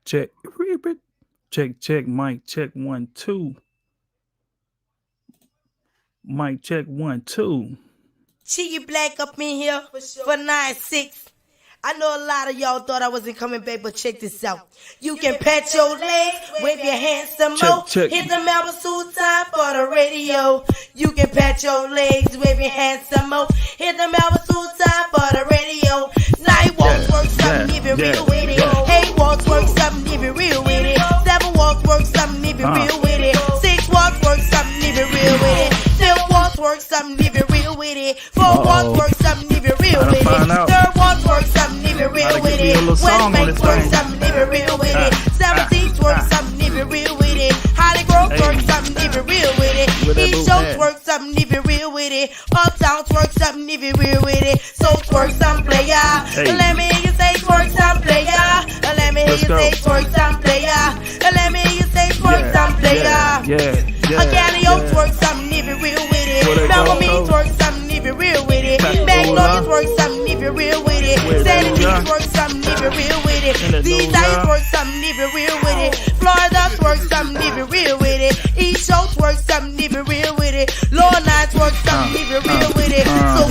check. Check. Mic check 1 2. Mic check 1 2. See you black up in here for 9-6. I know a lot of y'all thought I wasn't coming back, but check this out. You can pat your legs, wave your hands some more. Hit the Malbasuit time for the radio. You can pat your legs, wave your hands some more. Hit the Malbasuit time for the radio. Night walks work something if you real with it. Hey walks work something if you real with it. 7 walks work something if you real with it. 6 walks work something if you real with it. 5 walks work something if you real with it. 4 walks work something if you real with it. 3rd walks work something if you real with it. West Bank work something if you real with it. 17th work something if you real with it. Holly Grove work something if you real with it. East Coast work something if you real with it. Uptown work something if you real with it. So twerk some player. Let me hear you say twerk some player. Let me hear you say twerk some player. Let me hear you say twerk some player. A Galileo twerk something if you real with it. Melanie twerk something if you real with it. Magnolia twerk something if you real with it. Sandy Beach twerk something if you real with it. These eyes twerk something if you real with it. Florida twerk something if you real with it. East Show twerk something if you real with it. Lower Night twerk something if you real with it. So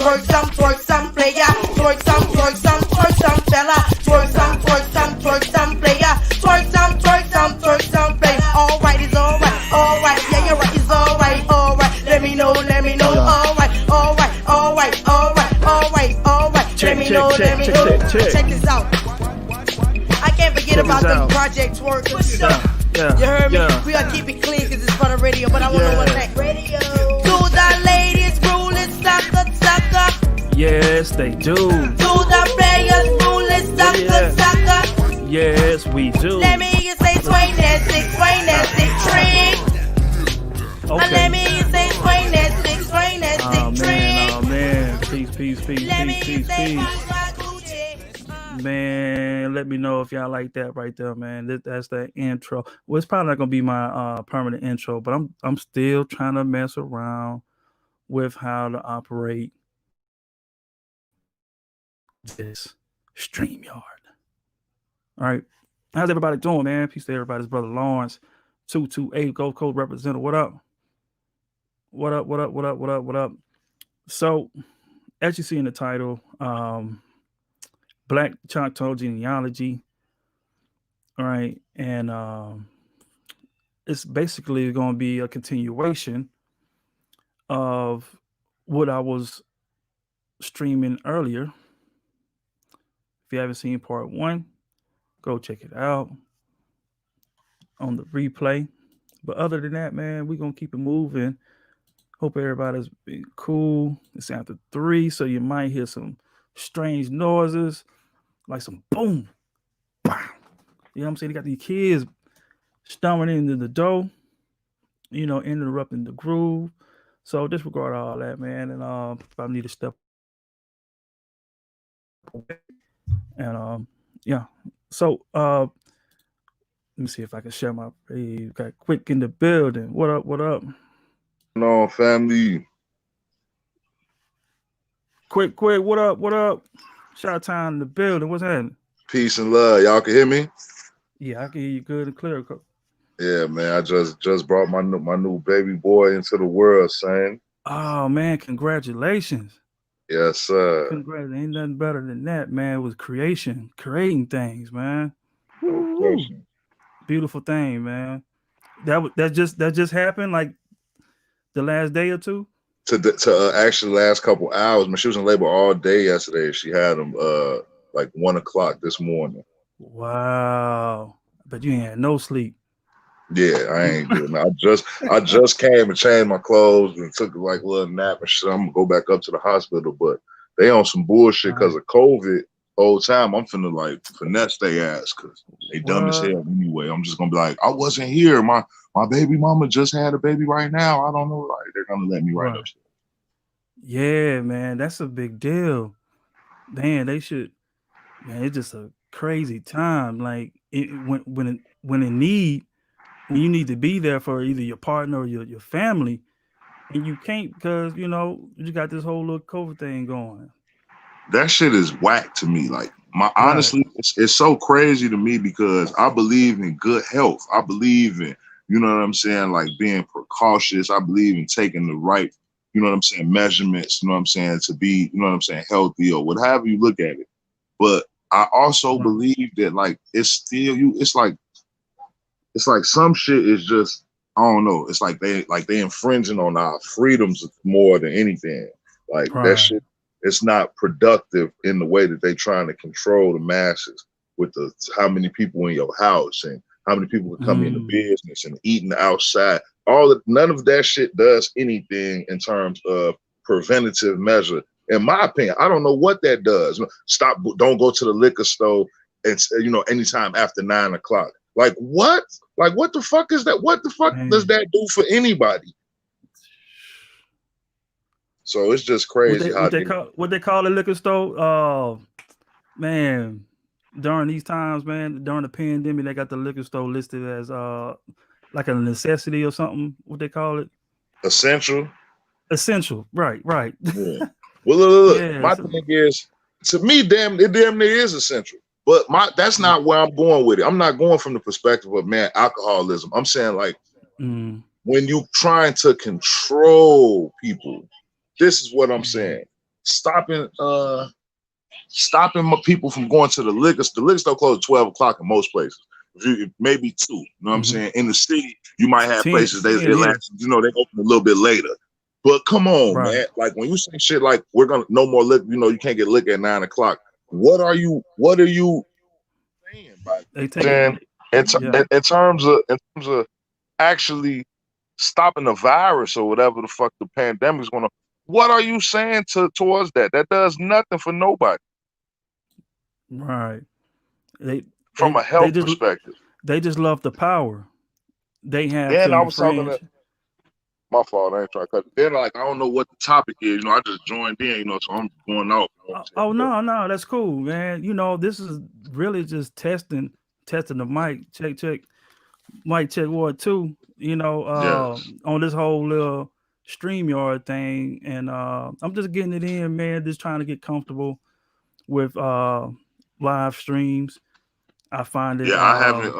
twerk some player. Twerk some fella. Twerk some player. Twerk some player. Alright, it's alright. Alright, yeah, you're right, it's alright. Let me know. Alright. Let me know. Check this out. I can't forget about the project work. You heard me? We gotta keep it clean because it's for the radio, but I wanna know what's next. Radio. Do the ladies rule it, sucker? Yes, they do. Do the players rule it, sucker? Yes, we do. Let me hear you say swing that stick trick. Okay. Let me hear you say swing that stick trick. Oh man, peace. Man, let me know if y'all like that right there, man. That's the intro. Well, it's probably not gonna be my permanent intro, but I'm still trying to mess around with how to operate this StreamYard. All right, how's everybody doing, man? Peace to everybody's brother Lawrence, 228 Gulf Coast representative. What up? What up? So, as you see in the title, Black Choctaw Genealogy. All right, and it's basically going to be a continuation of what I was streaming earlier. If you haven't seen part 1, go check it out on the replay. But other than that, man, we're going to keep it moving. Hope everybody's been cool. It's after 3, so you might hear some strange noises, like some boom, wow. You know what I'm saying? They got these kids storming into the door, interrupting the groove. So disregard all that, man. And if I need to step away. And yeah. So let me see if I can share my page. Got Quick in the building. What up? No, family. Quick, what up? Shot time in the building. What's happening? Peace and love. Y'all can hear me? Yeah, I can hear you good and clear. Yeah, man. I just brought my new baby boy into the world, son. Oh man, congratulations. Yes, sir. Congrats. Ain't nothing better than that, man. It was creating things, man. Beautiful thing, man. That just happened like the last day or two. To actually last couple hours. She was in labor all day yesterday. She had him like 1 o'clock this morning. Wow. But you ain't had no sleep. Yeah, I ain't good. I just came and changed my clothes and took like a little nap and shit. I'm gonna go back up to the hospital, but they on some bullshit because of COVID. Whole time I'm finna like finesse their ass because they dumb as hell anyway. I'm just gonna be like, I wasn't here. My baby mama just had a baby right now. I don't know. Like they're gonna let me right upstairs. Yeah, man, that's a big deal. Man, they should. Man, it's just a crazy time. Like when you need to be there for either your partner or your family, and you can't because you got this whole little COVID thing going. That shit is whack to me. Like Right. honestly, it's so crazy to me because I believe in good health. I believe in, you know what I'm saying, like being precautious. I believe in taking the right, you know what I'm saying, measurements, you know what I'm saying, to be, you know what I'm saying, healthy or whatever you look at it. But I also Right. believe that like it's still you, it's like some shit is just I don't know. It's like they infringing on our freedoms more than anything. Like that Right. shit, it's not productive in the way that they trying to control the masses with the how many people in your house and how many people can come into Mm. business and eating outside. All of, none of that shit does anything in terms of preventative measure. In my opinion, I don't know what that does. Stop! Don't go to the liquor store and anytime after 9 o'clock. Like what? Like what the fuck is that? What the fuck does Man. that do for anybody? So it's just crazy how they. What they call the liquor store? Man, during these times, man, during the pandemic, they got the liquor store listed as like a necessity or something. What they call it? Essential. Essential. Right. Right. Yeah. Well, look. Yeah. My thing is, to me, it damn near is essential. But that's not where I'm going with it. I'm not going from the perspective of man alcoholism. I'm saying like Mm, when you trying to control people, this is what I'm mm, saying. Stopping stopping my people from going to the liquor store. The liquor store closes at 12 o'clock in most places. Maybe 2. You know what I'm mm-hmm. saying? In the city, you might have 10, places 10 it here. lasts, they open a little bit later. But come on, Right. man. Like when you say shit like we're gonna no more liquor, you can't get liquor at 9 o'clock. What are you saying by They that? take it. Yeah. In terms of actually stopping the virus or whatever the fuck the pandemic is gonna, what are you saying towards that? That does nothing for nobody Right. They from a they health just perspective. they just love the power they have to Then I was talking to infringe. my fault. I ain't trying to cut it. Then like I don't know what the topic is. I just joined in. So I'm going off. You know what I'm saying? Oh But no, no, that's cool, man. This is really just testing the mic. Check, mic check 1 2. yes, On this whole little StreamYard thing, and I'm just getting it in, man. Just trying to get comfortable with live streams. I find it yeah. I haven't.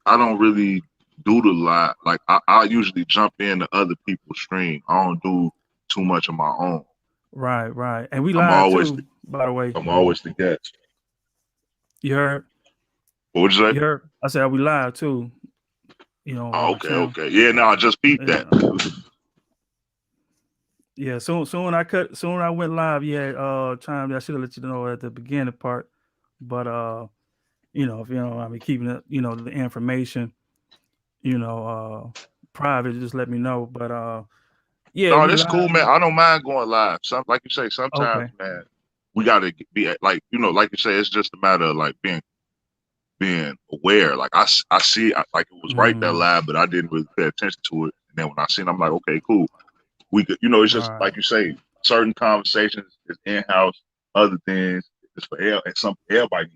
I don't really do the lot. Like I usually jump into other people's stream. I don't do too much of my own. right, right, and we I'm live always too. By the way, I'm always the guest. you heard, What would you say? you heard. I said we live too. On Oh, my okay, channel. okay. Yeah, no, I just peeped that. Yeah. Yeah, soon I went live. Yeah, chimed. I should have let you know at the beginning part, but if I mean keeping it, the information, you know, private, just let me know. But yeah, No, we this cool, live. man. I don't mind going live. Some, like you say, sometimes, Okay. man, we gotta be like, like you say, it's just a matter of like being aware. Like I see, like it was right there Mm, live, but I didn't really pay attention to it. And then when I seen, it, I'm like, okay, cool. We could, it's just right, like you say, certain conversations is in house, other things is for and something everybody.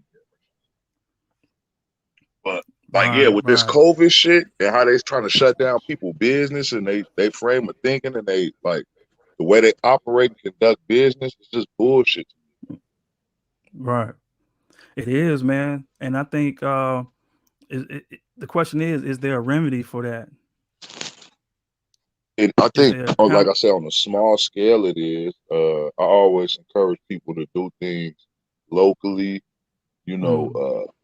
But like, yeah, right, with this right, COVID shit and how they trying to shut down people business and they frame of thinking and they like the way they operate and conduct business is just bullshit. right. It is, man, and I think the question is there a remedy for that? And I Is think, there a like count? I said, on a small scale, it is. I always encourage people to do things locally. Mm,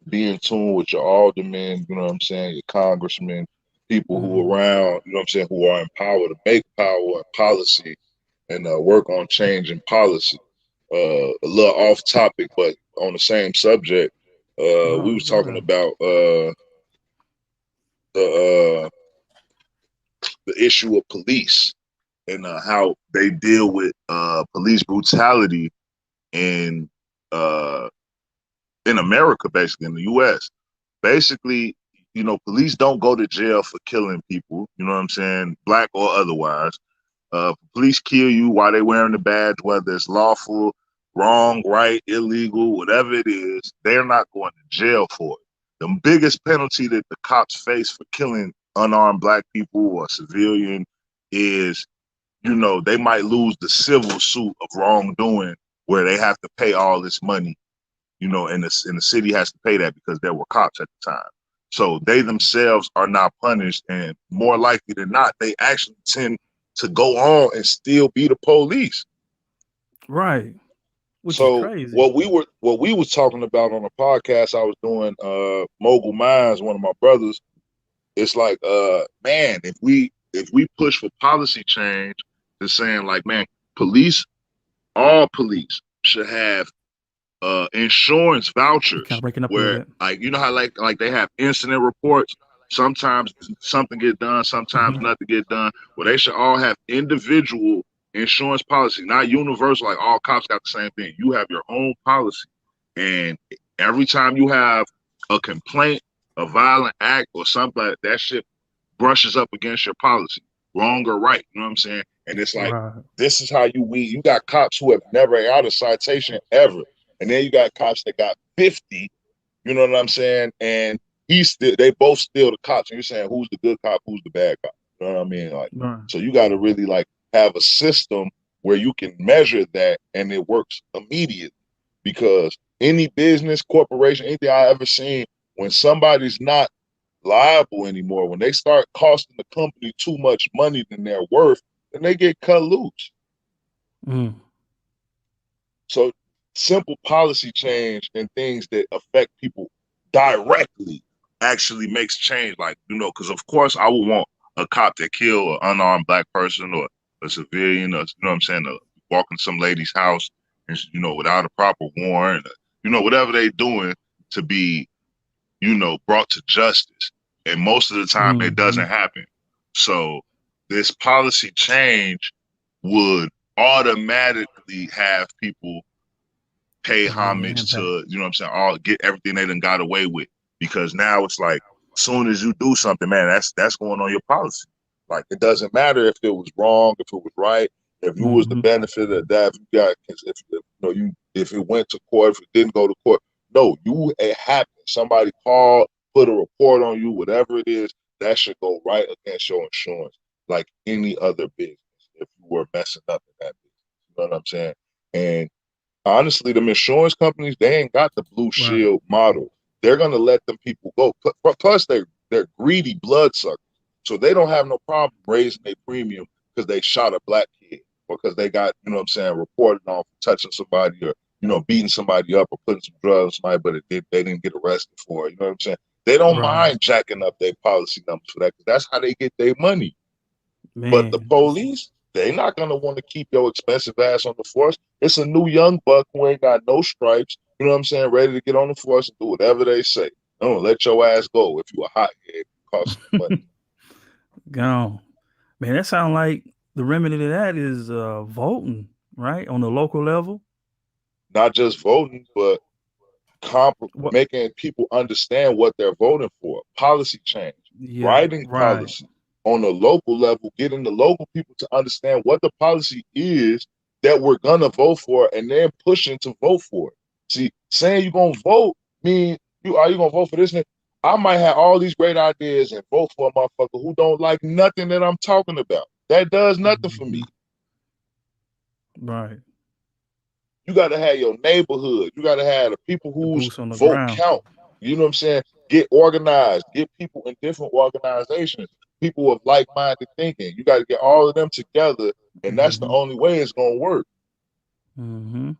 Be in tune with your aldermen. You know what I'm saying? Your congressmen, people who mm, are around. You know what I'm saying? Who are in power to make power and policy and work on change in policy. A little off topic, but on the same subject. We no, was go talking ahead. about the the issue of police and how they deal with police brutality in uh, in America, basically in the U.S. Basically, police don't go to jail for killing people. You know what I'm saying, black or otherwise. Police kill you while they wearing the badge, whether it's lawful, wrong, right, illegal, whatever it is. They're not going to jail for it. The biggest penalty that the cops face for killing unarmed black people or civilian is they might lose the civil suit of wrongdoing where they have to pay all this money, and the city has to pay that because there were cops at the time. So they themselves are not punished, and more likely than not, they actually tend to go on and still be the police. Right. Which is So crazy. what we was talking about on a podcast I was doing, Mogul Minds, one of my brothers, it's like, man, if we push for policy change, to saying like, man, police, all police should have insurance You kind vouchers of breaking up a little where, bit. like, how like they have incident reports. Sometimes something get done, sometimes Hmm. nothing get done. Well, they should all have individual insurance policy, not universal. Like all cops got the same thing. You have your own policy, and every time you have a complaint, a violent act, or something, that shit brushes up against your policy, wrong or right. You know what I'm saying? And it's like, Right. this is how you weed. You got cops who have never got a citation ever, and then you got cops that got 50. You know what I'm saying? And they both still the cops. And you're saying, who's the good cop, who's the bad cop? You know what I mean? Like, Right. so you got to really like have a system where you can measure that and it works immediately. Because any business, corporation, anything I ever seen, when somebody's not liable anymore, when they start costing the company too much money than they're worth, then they get cut loose. Mm. So simple policy change and things that affect people directly actually makes change. Like, because of course I would want a cop that kill an unarmed black person or a civilian, or what I'm saying, to walk in some lady's house and without a proper warrant, whatever they doing, to be brought to justice. And most of the time it Hmm. doesn't happen. So this policy change would automatically have people pay Have a bigger homage impact. to, what I'm saying, all get everything they done got away with. Because now it's like, soon as you do something, man, that's going on your policy. Like, it doesn't matter if it was wrong, if it was right, if you was the Hmm. benefit of that, if you got, if it went to court, if it didn't go to court. No, it happened. Somebody called, put a report on you, whatever it is, that should go right against your insurance, like any other business. If you were messing up in that business, you know what I'm saying? And honestly, them insurance companies, they ain't got the blue Right. shield model. They're gonna let them people go. Plus, they're greedy bloodsuckers, so they don't have no problem raising their premium because they shot a black kid or because they got, what I'm saying, reported on for touching somebody or beating somebody up or putting some drugs on somebody, but they didn't get arrested for it. You know what I'm saying? They don't Right. mind jacking up their policy numbers for that because that's how they get their money. But the Man. police, they not gonna want to keep your expensive ass on the force. It's a new young buck who ain't got no stripes, you know what I'm saying, ready to get on the force and do whatever they say. Don't let your ass go if you a hothead. It costs money. Gone. Man, that sounds like the remedy to that is voting, right? On the local level. Not just voting, but What? making people understand what they're voting for. Policy change, Yeah. writing Right. policy on a local level, getting the local people to understand what the policy is that we're gonna vote for, and then pushing to vote for it. See, saying you're gonna vote mean you gonna vote for this? I might have all these great ideas and vote for a motherfucker who don't like nothing that I'm talking about. That does nothing for Hmm. me. Right. You got to have your neighborhood. You got to have the people The whose boots on the vote ground. count. You know what I'm saying? Get organized. Get people in different organizations, people of like-minded thinking. You got to get all of them together, and that's the Hmm. only way it's gonna work. Hmm.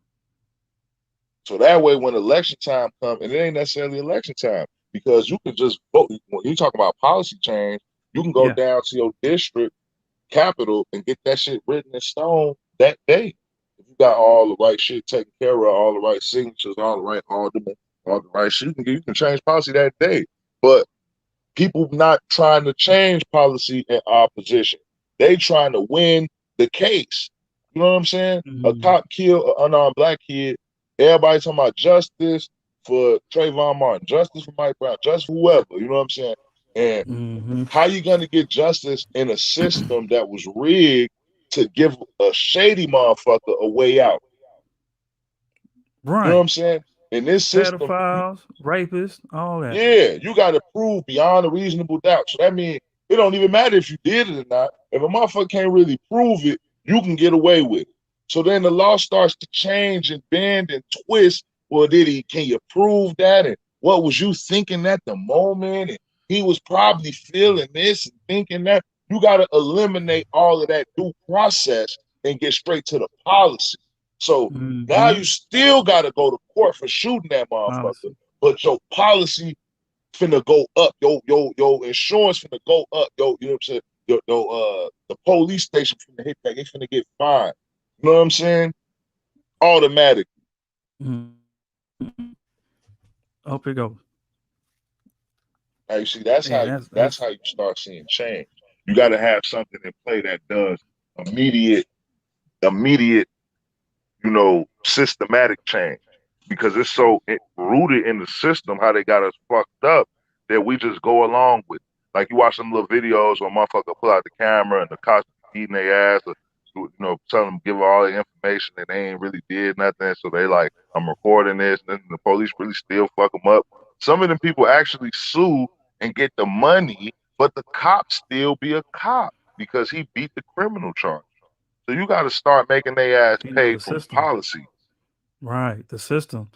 So that way, when election time comes, and it ain't necessarily election time, because you can just vote. When you talk about policy change, you can go Yeah. down to your district capital and get that shit written in stone that day. If you got all the right shit taken care of, all the right signatures, all the right aldermen, all the right shit, you can change policy that day. But people not trying to change policy in opposition. They trying to win the case. You know what I'm saying? A Hmm. cop killed an unarmed black kid. Everybody talking about justice for Trayvon Martin, justice for Mike Brown, justice for whoever. You know what I'm saying? And Hmm. how you gonna get justice in a system that was rigged to give a shady motherfucker a way out? You know what Right. I'm saying? In this system, Pedophiles, rapists, all that. you got to prove beyond a reasonable doubt. So that means it don't even matter if you did it or not. If a motherfucker can't really prove it, you can get away with it. So then the law starts to change and bend and twist Well, did he? Can you prove that? And what was you thinking at the moment? And he was probably feeling this and thinking that. You got to eliminate all of that due process and get straight to the policy. So now Mm-hmm. you still got to go to court for shooting that motherfucker, Policy. but your policy finna go up. Your insurance finna go up. You know what I'm saying? The police station finna hit that. They finna get fined. You know what I'm saying? Automatic. Mm-hmm. Up it goes. Now you see, that's how Yeah, you that's start seeing change. You got to have something in play that does immediate immediate systematic change because it's so rooted in the system how they got us fucked up that we just go along with. Like you watch some little videos where motherfucker pull out the camera and the cops beating their ass or telling them give all the information and they ain't really did nothing. So they like, I'm recording this, and then the police really still fuck them up. Some of them people actually sue and get the money, but the cop still be a cop because he beat the criminal charge. So you got to start making their ass pay the from system. policy. Right. The system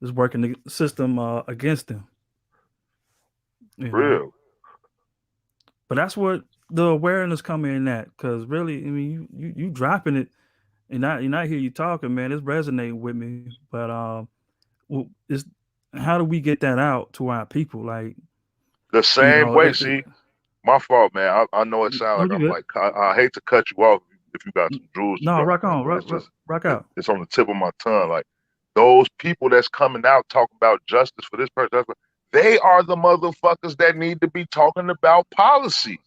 is working the system against them. You know. Real. But that's what the awareness come in at, because really, I mean, you dropping it, and I hear you talking, man. It's resonating with me. But well, it's how do we get that out to our people? Like, The you same know, way. See, my fault, man. I know it sounds no, like you I'm good. like I hate to cut you off if you got some jewels to No, drop, rock man. on, But it's just rock out. it's on the tip of my tongue. Like those people that's coming out talking about justice for this person, they are the motherfuckers that need to be talking about policy.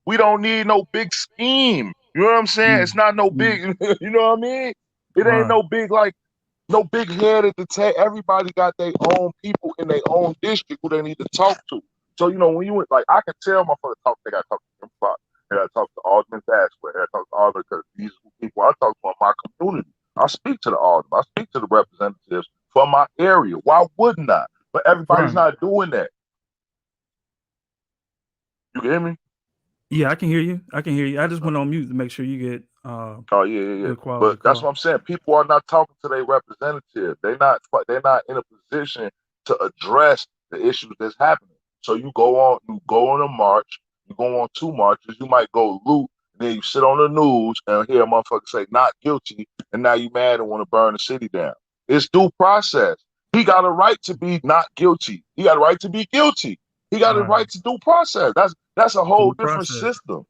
We don't need no big scheme. You know what I'm saying? It's Mm, not no mm, big. You know what I mean? It ain't right. no big like no big head at the table. Everybody got their own people in their own district who they need to talk to. So when you went like I can tell my father talk, they got to talk to Jim Fox, they got to talk to Alderman Vasquez, they got to talk to Alderman because these people I talk to in my community. I speak to the Alderman, I speak to the representatives from my area. Why wouldn't I? But everybody's Right. not doing that. You hear me? Yeah, I can hear you. I can hear you. I just went on mute to make sure you get Oh yeah. good quality But that's call. what I'm saying. People are not talking to their representative. They're not in a position to address the issues that's happening. So you go on a march, you go on two marches, you might go loot, and then you sit on the news and hear a motherfucker say not guilty, and now you mad and want to burn the city down. It's due process. He got a right to be not guilty. He got a right to be guilty. He got a Right. right to due process. That's a whole Due different process. system.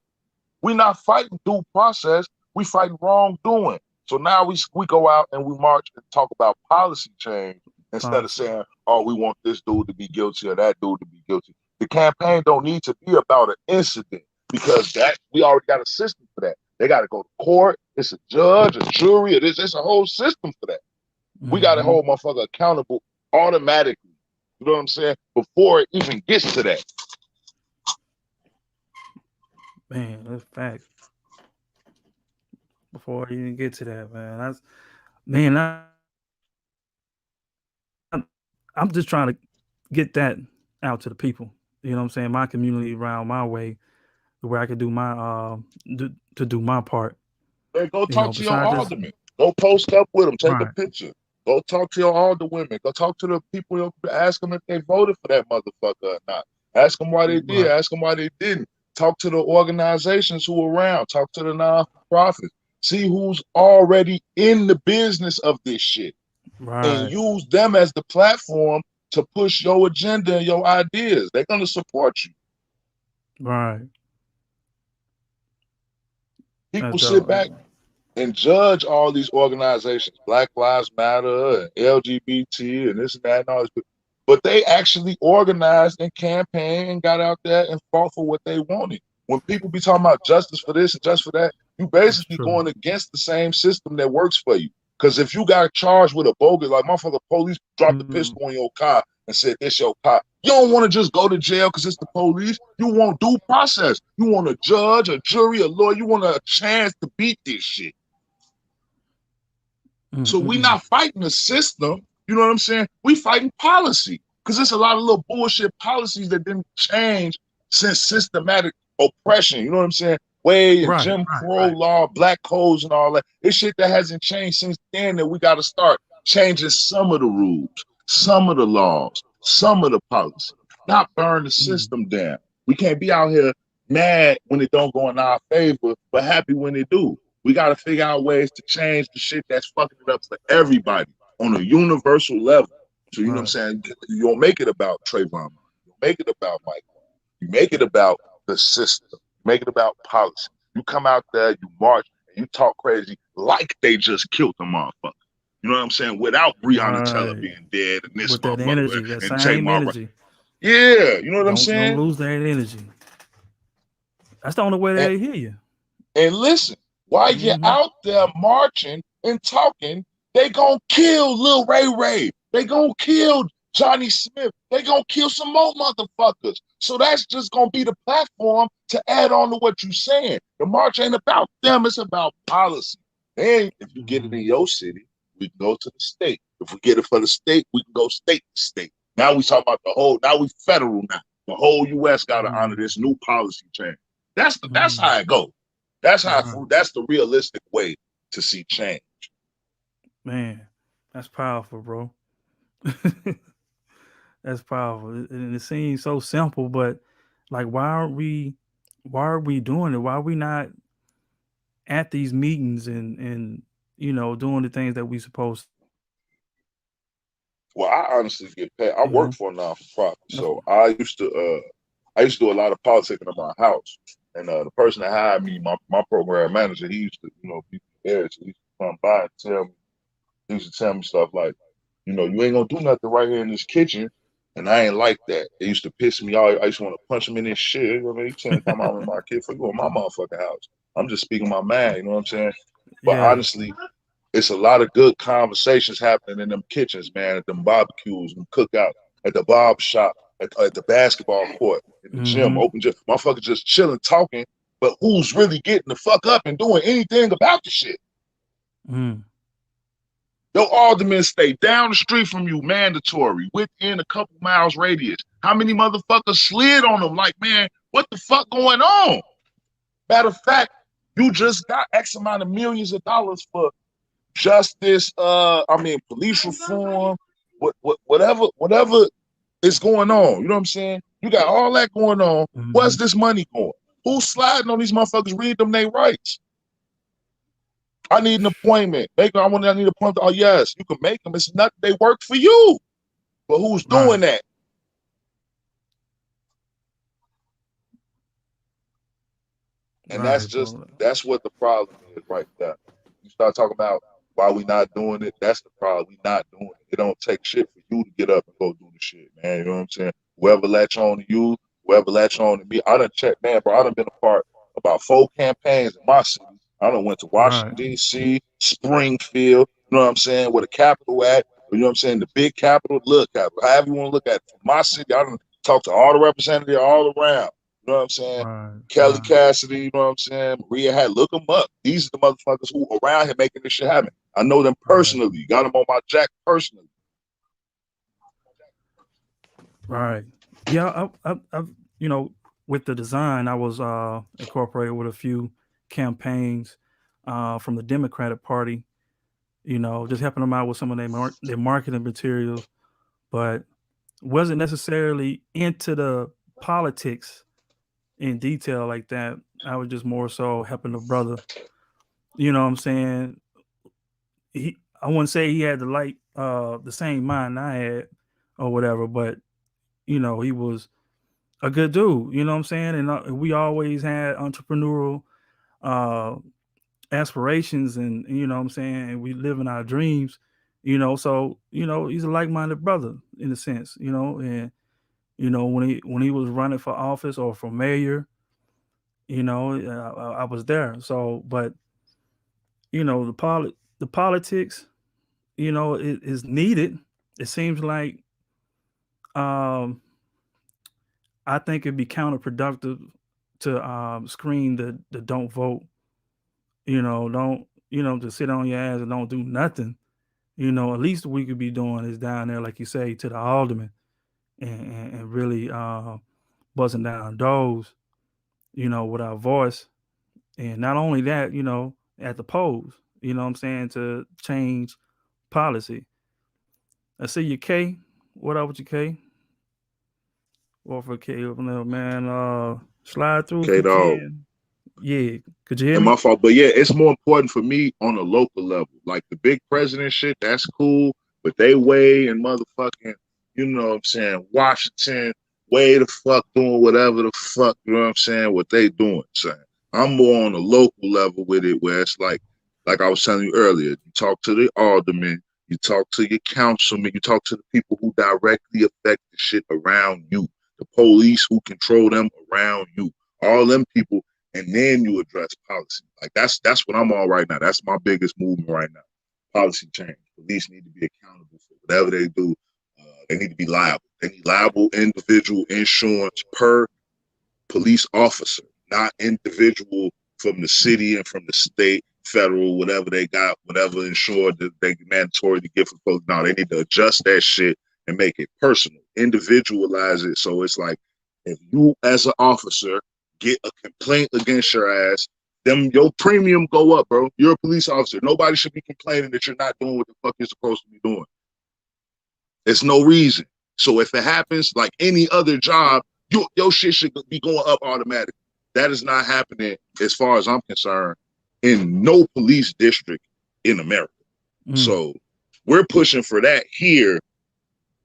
We're not fighting due process. We fighting wrongdoing. So now we go out and we march and talk about policy change instead of Policy. saying, "Oh, we want this dude to be guilty or that dude to be guilty." The campaign don't need to be about an incident because that we already got a system for that. They got to go to court. It's a judge, a jury. It's a whole system for that. We got to Mm-hmm. hold motherfucker accountable automatically. You know what I'm saying? Before it even gets to that. Man, that's fact. Before I even get to that, man, man. I'm just trying to get that out to the people. You know what I'm saying? My community around my way, where I could do my to do my part. Hey, go You know, talk to your besides just alderman. Go post up with them. Take a right, picture. Go talk to your alder women. Go talk to the people. Ask them if they voted for that motherfucker or not. Ask them why they did. right, Ask them why they didn't. Talk to the organizations who are around. Talk to the non-profits. See who's already in the business of this shit and right, use them as the platform to push your agenda and your ideas. They're going to support you. right. People That's sit dope. back and judge all these organizations, Black Lives Matter and LGBT and this and that and all this. But they actually organized and campaigned and got out there and fought for what they wanted. When people be talking about justice for this and just for that, you That's basically true. going against the same system that works for you. Because if you got charged with a bogus, like motherfucker, police dropped the Mm, pistol on your car and said, this your car. You don't want to just go to jail because it's the police. You want due process. You want a judge, a jury, a lawyer. You want a chance to beat this shit. So we mm. not fighting the system. You know what I'm saying? We fighting policy because there's a lot of little bullshit policies that didn't change since systematic oppression. You know what I'm saying? Way and Right, Jim right, Crow right. law, black codes, and all that. It's shit that hasn't changed since then that we got to start changing some of the rules, some of the laws, some of the policy, not burn the Mm. system down. We can't be out here mad when it don't go in our favor, but happy when it do. We got to figure out ways to change the shit that's fucking it up for everybody on a universal level. So you know what I'm Right. saying? You don't make it about Trayvon. You don't make it about Mike. You make it about the system. You make it about policy. You come out there, you march, and you talk crazy like they just killed the motherfucker. You know what I'm saying? Without Breonna Teller Right. being dead and this With that motherfucker energy, that and same Tamar. energy. Yeah, you know what I'm Don't saying? lose that energy. That's the only way And, they hear you. and listen, while you're Hmm. out there marching and talking, they gonna kill Lil Ray Ray. They gonna kill Johnny Smith. They gonna kill some more motherfuckers. So that's just gonna be the platform to add on to what you're saying. The march ain't about them, it's about policy. And if you get it in Hmm. your city, we can go to the state. If we get it for the state, we can go state to state. Now we talk about the whole, now we federal now. The whole US gotta honor Hmm. this new policy change. That's Hmm. how it go. Right. That's the realistic way to see change. Man, that's powerful, bro. That's powerful. And it seems so simple, but like, why are we doing it? Why are we not at these meetings and doing the things that we supposed to do? Well, I honestly get paid. I You work know, for a non for profit, that's so I used to do a lot of politicking in my house. And the person that hired me, my program manager, he used to be there. So he used to come by and tell me, he used to tell me stuff like, you ain't gonna do nothing right here in this kitchen. And I ain't like that. It used to piss me off. I used to want to punch him in his shit. You know what I mean? He trying to come out with my kid for you in my motherfucking house. I'm just speaking my mind, you know what I'm saying? But yeah. honestly, it's a lot of good conversations happening in them kitchens, man, at them barbecues, them cookouts, at the barber shop, at the basketball court, in the gym, Hmm. open gym. Motherfuckers just chilling, talking, but who's really getting the fuck up and doing anything about the shit? Mm. Your aldermen stay down the street from you, mandatory, within a couple miles radius. How many motherfuckers slid on them? Like, man, what the fuck going on? Matter of fact, you just got X amount of millions of dollars for justice, police reform, whatever is going on. You know what I'm saying? You got all that going on. Where's Hmm. this money going? Who's sliding on these motherfuckers? Read them their rights. I need an appointment. I need an appointment. Oh yes, you can make them. It's not they work for you. But who's Right. doing that? And Right, bro. that's what the problem is right there. You start talking about why we not doing it, that's the problem. We not doing it. It don't take shit for you to get up and go do the shit, man. You know what I'm saying? Whoever latch on to you, whoever latch on to me. I done checked, man, bro. I done been a part about 4 campaigns in my city. I done went to Right. Washington, D.C., Springfield, you know what I'm saying, where the capital at. You know what I'm saying? The big capital, the little capital. However you want to look at it. From my city, I done talked to all the representatives all around. You know what I'm saying? Right. Kelly Right. Cassidy, you know what I'm saying? Maria had look them up. These are the motherfuckers who around here making this shit happen. I know them Right. personally. Got them on my jack personally. Right. Yeah. I've with the design, I was incorporated with a few campaigns from the Democratic Party. Just helping them out with some of their marketing materials, but wasn't necessarily into the politics in detail like that. I was just more so helping the brother. You know what I'm saying? I wouldn't say he had the same mind I had or whatever, but he was a good dude. You know what I'm saying? And we always had entrepreneurial uh, aspirations, and you know what I'm saying, and we live in our dreams. So he's a like-minded brother in a sense. And when he was running for office or for mayor, I was there. So, but the politics, it is needed. It seems like um, I think it'd be counterproductive to screen the don't vote. Don't to sit on your ass and don't do nothing. At least we could be doing is down there, like you say, to the alderman and really buzzing down doors, with our voice. And not only that, at the polls, you know what I'm saying, to change policy. I see you, K. What up with you, K? What for K up there, man? Slide through if K you Dog. can. Yeah, could you hear And me? my fault. But yeah, it's more important for me on a local level. Like the big president shit, that's cool. But they way in motherfucking, you know what I'm saying, Washington, way the fuck doing whatever the fuck, you know what I'm saying, what they doing, saying. I'm more on a local level with it where it's like I was telling you earlier, you talk to the aldermen, you talk to your councilmen, you talk to the people who directly affect the shit around you, the police who control them around you. All them people, and then you address policy. Like that's what I'm on right now. That's my biggest movement right now. Policy change. Police need to be accountable for whatever they do. They need to be liable. They need liable individual insurance per police officer, not individual from the city and from the state, federal, whatever they got, whatever insured that they mandatory to give for folks. No, they need to adjust that shit and make it personal, individualize it. So it's like if you as an officer get a complaint against your ass, then your premium go up, bro. You're a police officer. Nobody should be complaining that you're not doing what the fuck you're supposed to be doing. There's no reason. So if it happens like any other job, your shit should be going up automatically. That is not happening, as far as I'm concerned, in no police district in America. Mm. So we're pushing for that here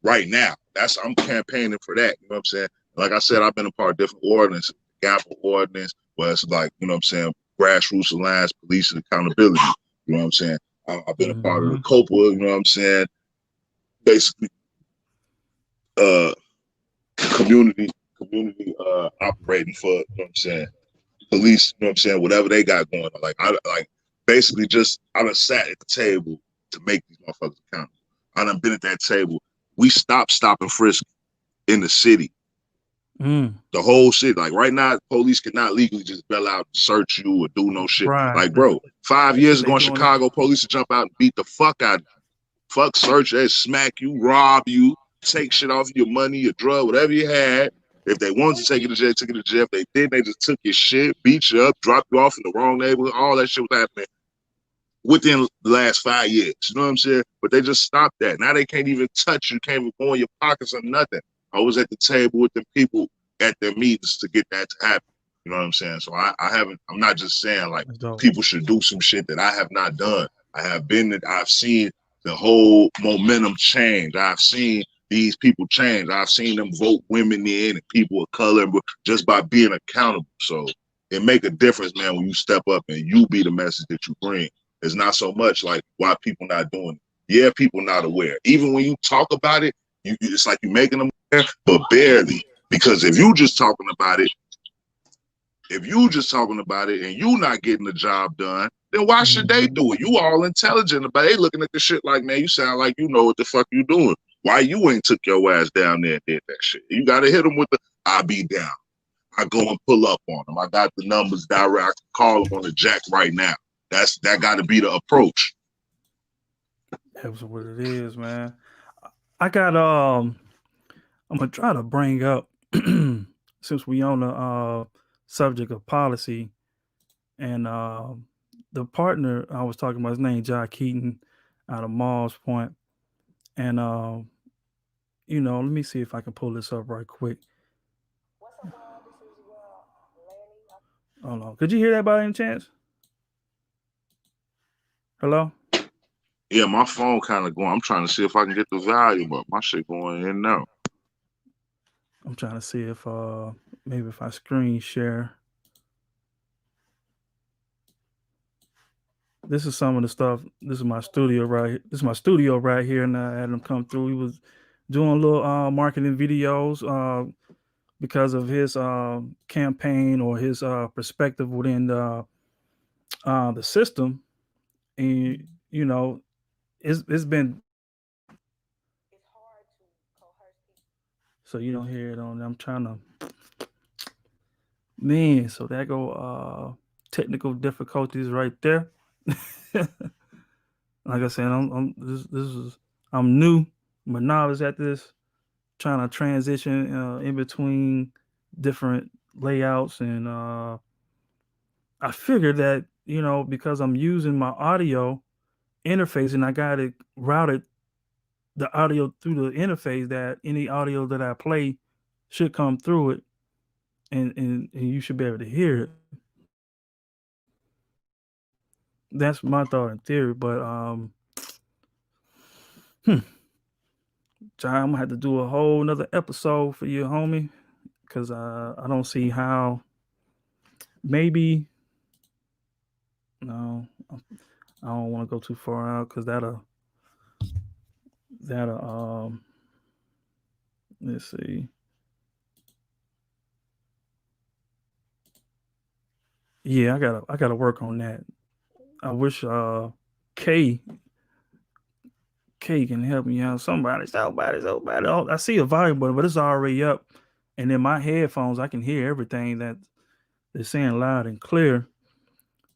right now. I'm campaigning for that. You know what I'm saying? Like I said, I've been a part of different ordinances, Gamble ordinance, where it's like, you know what I'm saying, grassroots alliance, police and accountability. You know what I'm saying? I've been a part of the Mm-hmm. COPA, you know what I'm saying? Basically, uh, community operating for, you know what I'm saying, police, you know what I'm saying, whatever they got going on. Like I like basically just I done sat at the table to make these motherfuckers accountable. I done been at that table. We stopped stop and frisk in the city. Mm. The whole shit. Like right now, police cannot legally just bail out and search you or do no shit. Right. Like, bro, 5 years They ago in doing it. Chicago, police would jump out and beat the fuck out of you. Fuck search, they smack you, rob you, take shit off your money, your drug, whatever you had. If they wanted to take you to jail, took you to jail. If they did, they just took your shit, beat you up, dropped you off in the wrong neighborhood. All that shit was happening within the last 5 years. You know what I'm saying? But they just stopped that. Now they can't even touch you, can't even go in your pockets or nothing. I was at the table with the people at their meetings to get that to happen. You know what I'm saying? So I'm not just saying like people should do some shit that I have not done. I've seen the whole momentum change. I've seen these people change. I've seen them vote women in and people of color just by being accountable. So it make a difference, man, when you step up and you be the message that you bring. It's not so much like why people not doing it. Yeah, people not aware. Even when you talk about it, it's like you're making them aware, but barely. Because if you just talking about it, and you not getting the job done, then why should they do it? You all intelligent about it. They looking at the shit like, man, you sound like you know what the fuck you doing. Why you ain't took your ass down there and did that shit? You got to hit them with the, I be down. I go and pull up on them. I got the numbers direct. I can call them on the jack right now. That got to be the approach. That's what it is, man. I got I'm gonna try to bring up since we on the subject of policy and the partner I was talking about, his name John Keaton out of Mall's Point, and let me see if I can pull this up right quick. Hold on, could you hear that by any chance? Hello. Yeah, my phone kind of going. I'm trying to see if I can get the volume up. My shit going in now. I'm trying to see if maybe if I screen share. This is some of the stuff. This is my studio right. This is my studio right here, and I had him come through. He was doing a little marketing videos because of his campaign or his perspective within the system, and it's been so you don't hear it on. I'm trying to man. So that go technical difficulties right there. Like I said, I'm this is I'm new, but novice at this, trying to transition in between different layouts, and I figured that because I'm using my audio interface and I got it routed the audio through the interface, that any audio that I play should come through it, and you should be able to hear it. That's my thought and theory. But hmm, John, I'm gonna have to do a whole nother episode for you, homie, because I don't see how. Maybe no, I don't want to go too far out because that'll let's see. Yeah, I gotta work on that. I wish K K can help me out. Somebody. Oh, I see a volume button, but it's already up. And in my headphones, I can hear everything that they're saying loud and clear.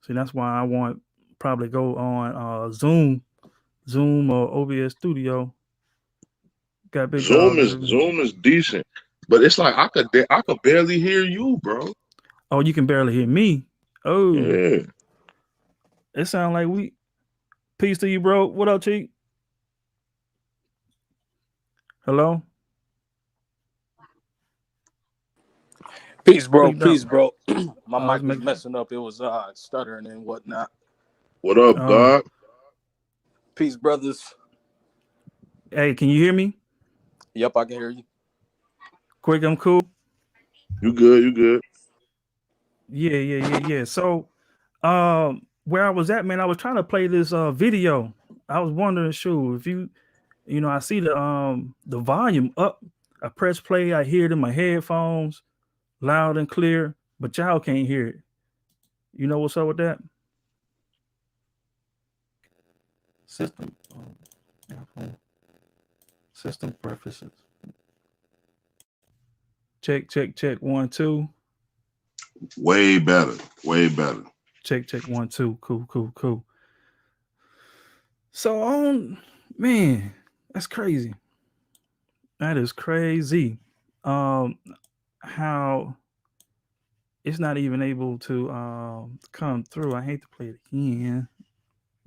See, that's why I want probably go on Zoom or OBS Studio. Got big dog. Zoom is decent, but it's like I could barely hear you, bro. Oh, you can barely hear me. Oh, Yeah. it sounds like we. Peace to you, bro. What up, Cheek? Hello. Peace, bro. Big dog. Peace, bro. My Let's mic was make. messing up. It was stuttering and whatnot. What up, Oh, God? Peace, brothers. hey, can you hear me? Yep, I can hear you. Quick, I'm cool. You good? You good? Yeah. So, where I was at, man, I was trying to play this video. I was wondering, sure, if I see the volume up. I press play, I hear it in my headphones, loud and clear, but y'all can't hear it. You know what's up with that? System, system preferences. Check, 1, 2. Way better. Way better. Check, 1, 2. Cool. So man, that's crazy. That is crazy. How it's not even able to come through. I hate to play it again,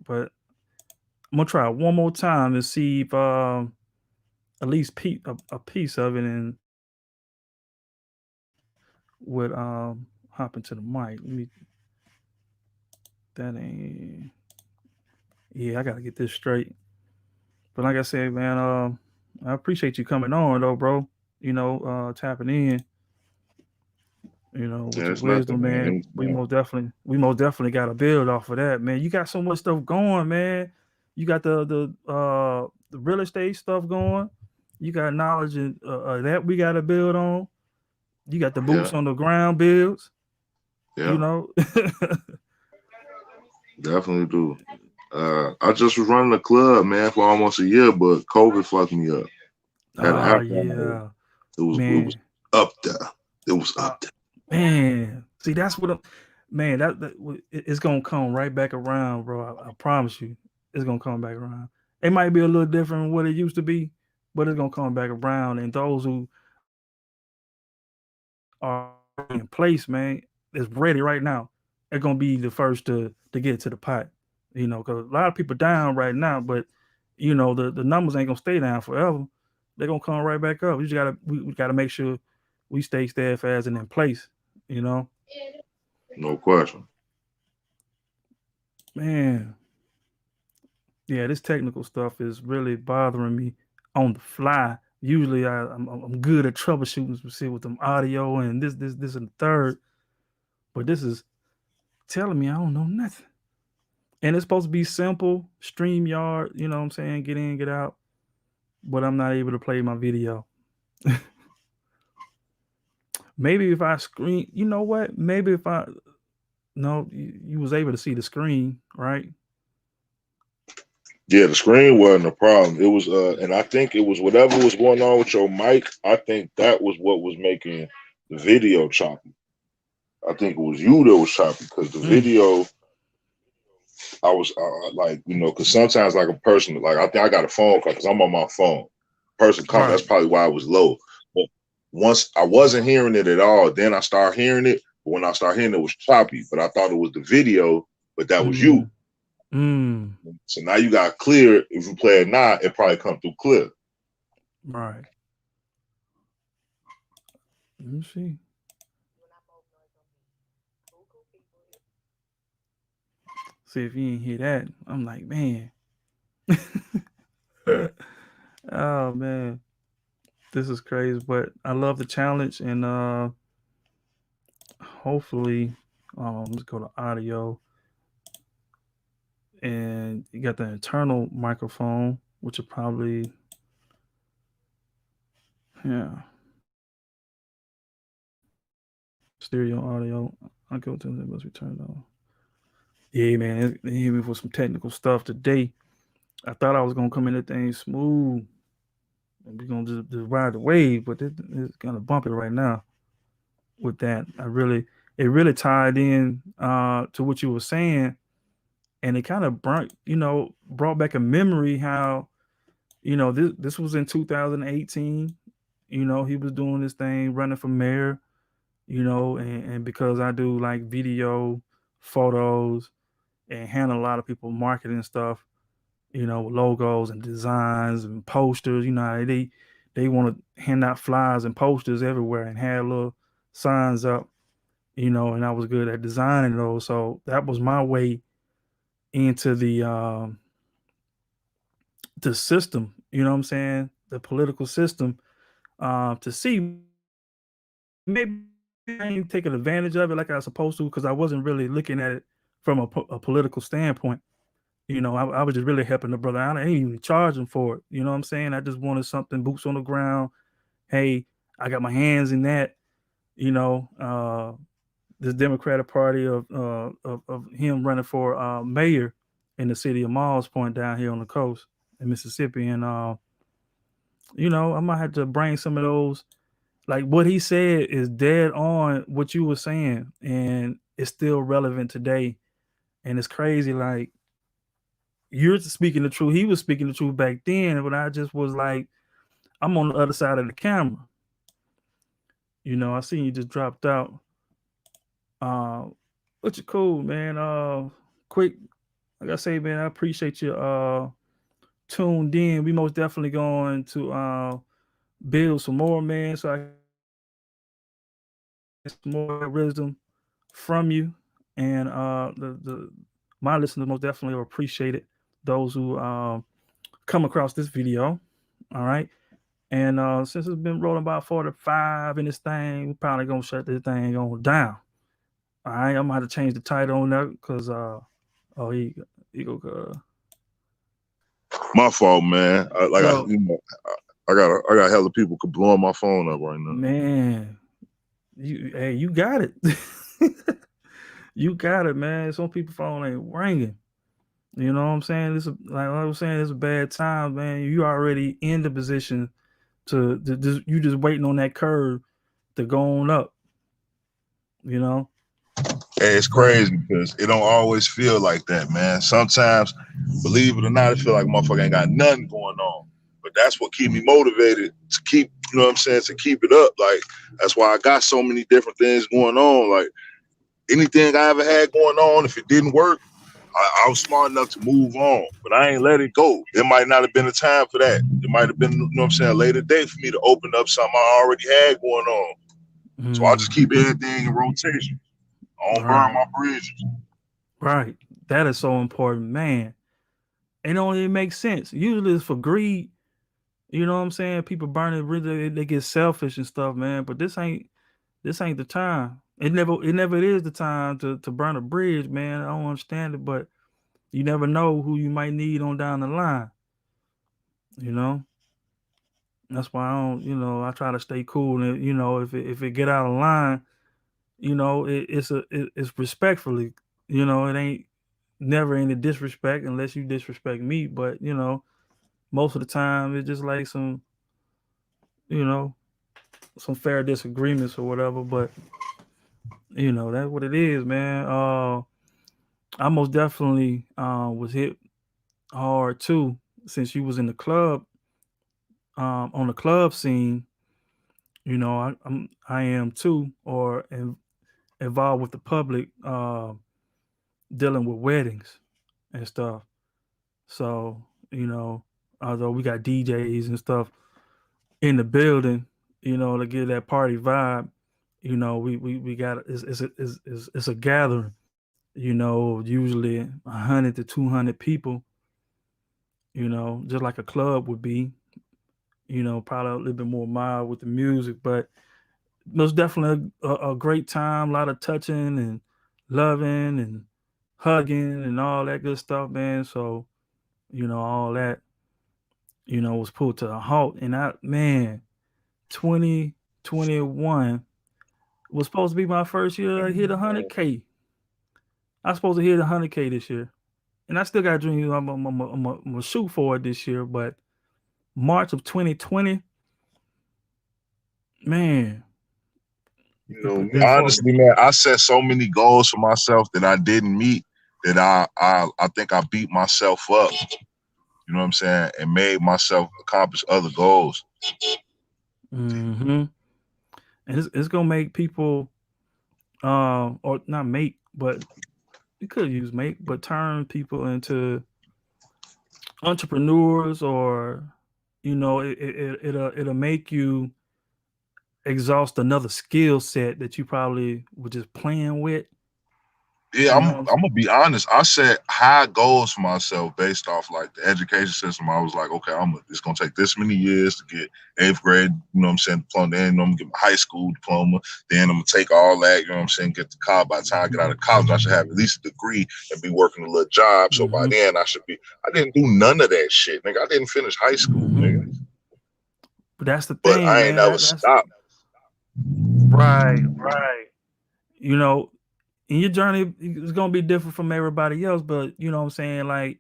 but I'm gonna try one more time to see if at least a piece of it and would hop into the mic. Let me. That ain't. Yeah, I gotta get this straight. But like I said, man, I appreciate you coming on though, bro. Tapping in. With Yeah, your it's nothing, wisdom, man. man. We most definitely got to build off of that, man. You got so much stuff going, man. You got the real estate stuff going. You got knowledge that we got to build on. You got the Yeah, boots on the ground builds. You yeah, know. definitely do. I just was running a club, man, for almost a year, but COVID fucked me up. Had an Oh after. yeah, It was man. up there. It was Uh, up there. man. See, that's what man. It's gonna come right back around, bro. I promise you, it's gonna come back around. It might be a little different than what it used to be, but it's gonna come back around. And those who are in place, man, is ready right now. They're gonna be the first to get to the pot. Because a lot of people down right now, but the numbers ain't gonna stay down forever. They're gonna come right back up. We gotta make sure we stay steadfast and in place. You know, No question. man. Yeah, this technical stuff is really bothering me on the fly. Usually, I'm good at troubleshooting with them audio and this and the third, but this is telling me I don't know nothing. And it's supposed to be simple, StreamYard, you know what I'm saying? Get in, get out. But I'm not able to play my video. Maybe if I screen, you know what? Maybe if I no, you was able to see the screen, right? Yeah, the screen wasn't a problem. It was, and I think it was whatever was going on with your mic. I think that was what was making the video choppy. I think it was you that was choppy because the video, I was like, because sometimes like a person, like I think I got a phone call because I'm on my phone. Person called. That's Right. probably why I was low. But once I wasn't hearing it at all, then I started hearing it. But when I started hearing it, was choppy. But I thought it was the video, but that was you. Mm. So now you got clear. If you play it now, it probably come through clear. Right. Let me see. See if you ain't hear that. I'm like, man. Oh man. This is crazy. But I love the challenge and hopefully let's go to audio and you got the internal microphone, which will probably yeah. Stereo audio. I'll go to it must be turned on. Yeah, man. They hit me for some technical stuff today. I thought I was gonna come in that thing smooth and we're gonna just ride the wave, but it's kind of bumpy right now with that. It really tied in to what you were saying, and it kind of brought back a memory how this was in 2018. He was doing this thing, running for mayor. And because I do like video, photos, and handle a lot of people marketing stuff, logos and designs and posters. They want to hand out flyers and posters everywhere and had little signs up. And I was good at designing those, so that was my way into the system. You know what I'm saying? The political system, to see maybe I ain't taking advantage of it like I was supposed to because I wasn't really looking at it from a political standpoint. I was just really helping the brother out. I ain't even charging for it. You know what I'm saying? I just wanted something, boots on the ground. Hey, I got my hands in that. You know, this Democratic Party of him running for mayor in the city of Malls Point down here on the coast in Mississippi, and I might have to bring some of those. Like what he said is dead on what you were saying, and it's still relevant today. And it's crazy, like you're speaking the truth. He was speaking the truth back then, but I just was like, I'm on the other side of the camera. I seen you just dropped out. Uh, but you're cool, man. Quick, like I say, man, I appreciate you tuned in. We most definitely going to build some more, man, so I can get some more wisdom from you. And the my listeners most definitely will appreciate it. Those who come across this video. All right. And since it's been rolling about 45 in this thing, we're probably gonna shut this thing on down. All right, I'm gonna have to change the title on that because oh he go My fault, man. so I got hella people could blow my phone up right now. man, you got it. You got it, man. Some people phone ain't ringing. You know what I'm saying? Like I was saying, it's a bad time, man. You already in the position to just you just waiting on that curve to go on up. You know, Hey, it's but crazy because it don't always feel like that, man. Sometimes, believe it or not, it feel like motherfucker ain't got nothing going on. But that's what keep me motivated to keep, you know what I'm saying, to keep it up. Like, that's why I got so many different things going on. Like, anything I ever had going on, if it didn't work, I was smart enough to move on. But I ain't let it go. It might not have been a time for that. It might have been, you know what I'm saying, a later date for me to open up something I already had going on. So I just keep everything in rotation. I don't burn right, my bridges. right. That is so important, man. It don't even make sense. Usually it's for greed. You know what I'm saying? People burning really they get selfish and stuff, man. But this ain't the time. It never is the time to burn a bridge, man. I don't understand it, but you never know who you might need on down the line. You know, that's why I try to stay cool. And if it get out of line, it's respectfully. It ain't never any disrespect unless you disrespect me. But most of the time it's just like you know some fair disagreements or whatever. But that's what it is, man. I most definitely was hit hard too since you was in the club, on the club scene. I am too, or involved with the public, dealing with weddings and stuff. So although we got DJs and stuff, in the building, to give that party vibe. We got it's a gathering. Usually 100 to 200 people. Just like a club would be. Probably a little bit more mild with the music, but most definitely a great time. A lot of touching and loving and hugging and all that good stuff, man. So all that was pulled to a halt, and I man, 2021 was supposed to be my first year. I hit 100K. I was supposed to hit 100K this year, and I still got dreams. I'm gonna shoot for it this year, but March of 2020, man, You know, it, me, it fucked. honestly, man, I set so many goals for myself that I didn't meet that I think I beat myself up. You know what I'm saying? And made myself accomplish other goals. Mm-hmm. And it's gonna make people, or not make, but you could use make, but turn people into entrepreneurs, or it'll make you exhaust another skill set that you probably were just playing with. Yeah, You I'm know. I'm gonna be honest. I set high goals for myself based off like the education system. I was like, okay, it's gonna take this many years to get eighth grade, you know what I'm saying, diploma, then I'm gonna get my high school diploma, then I'm gonna take all that, you know what I'm saying, get to college. By the time I get out of college, I should have at least a degree and be working a little job. So by Mm-hmm. then I didn't do none of that shit, nigga. I didn't finish high school, nigga. Mm-hmm. But that's the But thing, I ain't man. never That's stopped. right, right. You know, and your journey is gonna be different from everybody else, but you know what I'm saying? Like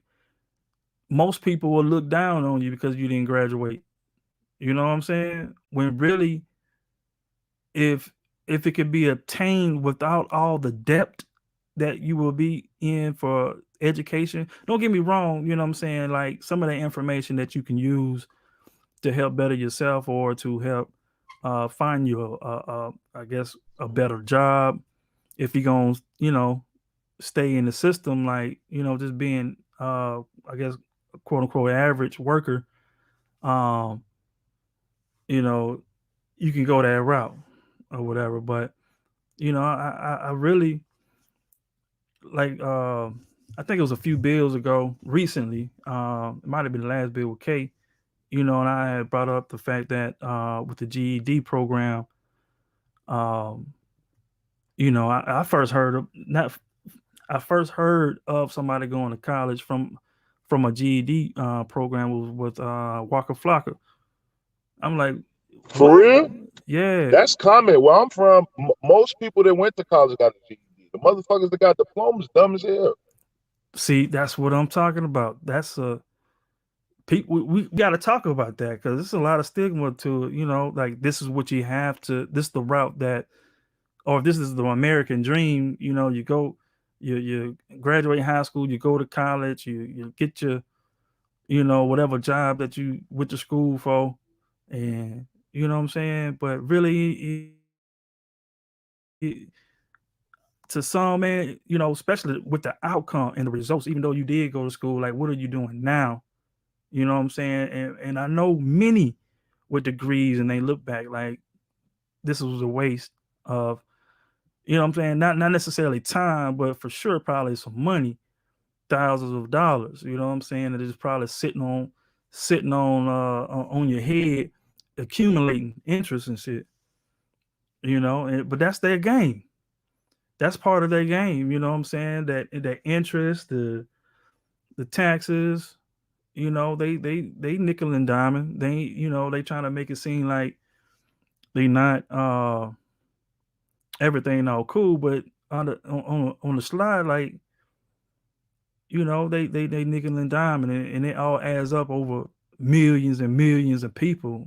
most people will look down on you because you didn't graduate. You know what I'm saying? When really, if if it could be obtained without all the depth that you will be in for education, don't get me wrong, you know what I'm saying? Like some of the information that you can use to help better yourself or to help find you I guess a better job if you're gonna stay in the system, like just being I guess quote unquote average worker. um you know you can go that route or whatever, but I really like I think it was a few bills ago recently. It might have been the last bill with K. And I had brought up the fact that with the GED program, um, I first heard of not I first heard of somebody going to college from a GED program with Waka Flocka. I'm like, For what? real? Yeah. That's common. Where I'm from, most people that went to college got a GED. The motherfuckers that got diplomas dumb as hell. See, that's what I'm talking about. That's a people. We got to talk about that because there's a lot of stigma to it. Like this is what you have to. This is the route that, or this is the American dream. You go, you graduate high school, you go to college, you get your whatever job that you went to school for, and you know what I'm saying. But really, to some, man, especially with the outcome and the results, even though you did go to school, like what are you doing now? You know what I'm saying? And I know many with degrees, and they look back like this was a waste of, what I'm saying, not necessarily time, but for sure probably some money, thousands of dollars. You know what I'm saying? That is probably sitting on your head, accumulating interest and shit. But that's their game. That's part of their game. You know what I'm saying? That interest, the taxes. They nickel and diamond. They trying to make it seem like they not everything all cool, but on the slide, like they nickel and diamond, and it all adds up over millions and millions of people.